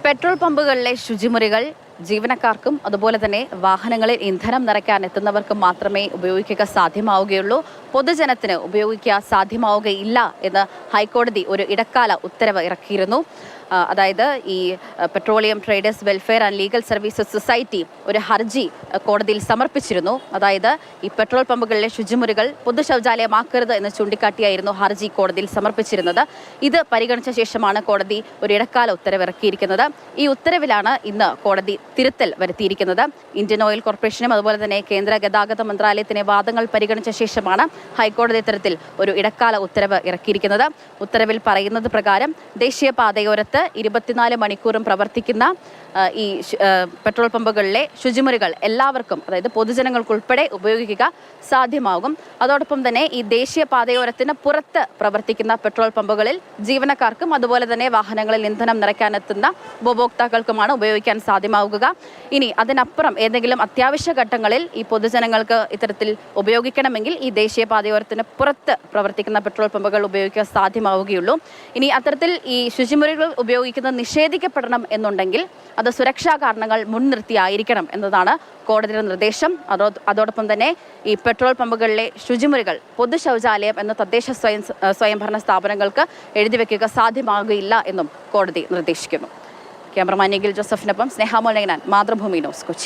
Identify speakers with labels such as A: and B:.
A: Petrol പമ്പുകളിലെ ശുചിമുറികൾ ജീവനക്കാർക്കും അതുപോലെ തന്നെ വാഹനങ്ങളിൽ ഇന്ധനം നിറയ്ക്കാൻ എത്തുന്നവർക്കും മാത്രമേ ഉപയോഗിക്കുക സാധ്യമാവുകയുള്ളൂ. പൊതുജനത്തിന് ഉപയോഗിക്കുക സാധ്യമാവുകയില്ല എന്ന് ഹൈക്കോടതി ഒരു ഇടക്കാല ഉത്തരവ് ഇറക്കിയിരുന്നു. അതായത് ഈ petroleum traders welfare and legal services society ഒരു ഹർജി കോടതിയിൽ സമർപ്പിച്ചിരുന്നു. അതായത് ഈ പെട്രോൾ പമ്പുകളിലെ ശുചിമുറികൾ പൊതു ശൗചാലയമാക്കരുത് എന്ന് ചൂണ്ടിക്കാട്ടിയായിരുന്നു ഹർജി കോടതിയിൽ സമർപ്പിച്ചിരുന്നത്. ഇത് പരിഗണിച്ച ശേഷമാണ് കോടതി ഒരു ഇടക്കാല ഉത്തരവ് ഇറക്കിയിരിക്കുന്നത്. ഈ ഉത്തരവിലാണ് ഇന്ന് കോടതി തിരുത്തൽ വരുത്തിയിരിക്കുന്നത്. ഇന്ത്യൻ ഓയിൽ കോർപ്പറേഷനും അതുപോലെ തന്നെ കേന്ദ്ര ഗതാഗത മന്ത്രാലയത്തിന്റെ വാദങ്ങൾ പരിഗണിച്ച ശേഷമാണ് ഹൈക്കോടതി ഇത്തരത്തിൽ ഒരു ഇടക്കാല ഉത്തരവ് ഇറക്കിയിരിക്കുന്നത്. ഉത്തരവിൽ പറയുന്നത് പ്രകാരം ദേശീയപാതയോരത്ത് 24 മണിക്കൂറും പ്രവർത്തിക്കുന്ന ഈ പെട്രോൾ പമ്പുകളിലെ ശുചിമുറികൾ എല്ലാവർക്കും, അതായത് പൊതുജനങ്ങൾക്കുൾപ്പെടെ ഉപയോഗിക്കുക സാധ്യമാകും. അതോടൊപ്പം തന്നെ ഈ ദേശീയപാതയോരത്തിന് പുറത്ത് പ്രവർത്തിക്കുന്ന പെട്രോൾ പമ്പുകളിൽ ജീവനക്കാർക്കും അതുപോലെ തന്നെ വാഹനങ്ങളിൽ ഇന്ധനം നിറയ്ക്കാനെത്തുന്ന ഉപഭോക്താക്കൾക്കുമാണ് ഉപയോഗിക്കാൻ സാധ്യമാവുക. ഇനി അതിനപ്പുറം ഏതെങ്കിലും അത്യാവശ്യ ഘട്ടങ്ങളിൽ ഈ പൊതുജനങ്ങൾക്ക് ഇത്തരത്തിൽ ഉപയോഗിക്കണമെങ്കിൽ ഈ ദേശീയപാതയോരത്തിന് പുറത്ത് പ്രവർത്തിക്കുന്ന പെട്രോൾ പമ്പുകൾ ഉപയോഗിക്കാൻ സാധ്യമാവുകയുള്ളൂ. ഇനി അത്തരത്തിൽ ഈ ശുചിമുറികൾ ഉപയോഗിക്കുന്നത് നിഷേധിക്കപ്പെടണം എന്നുണ്ടെങ്കിൽ അത് സുരക്ഷാ കാരണങ്ങൾ മുൻനിർത്തിയായിരിക്കണം എന്നതാണ് കോടതിയുടെ നിർദ്ദേശം. അതോടൊപ്പം തന്നെ ഈ പെട്രോൾ പമ്പുകളിലെ ശുചിമുറികൾ പൊതു ശൗചാലയം എന്ന തദ്ദേശ സ്വയംഭരണ സ്ഥാപനങ്ങൾക്ക് എഴുതിവെക്കുക സാധ്യമാകുകയില്ല എന്നും കോടതി നിർദ്ദേശിക്കുന്നു. ക്യാമറമാൻ നിഖിൽ ജോസഫിനൊപ്പം സ്നേഹ മോഹനൻ, മാതൃഭൂമി ന്യൂസ്, കൊച്ചി.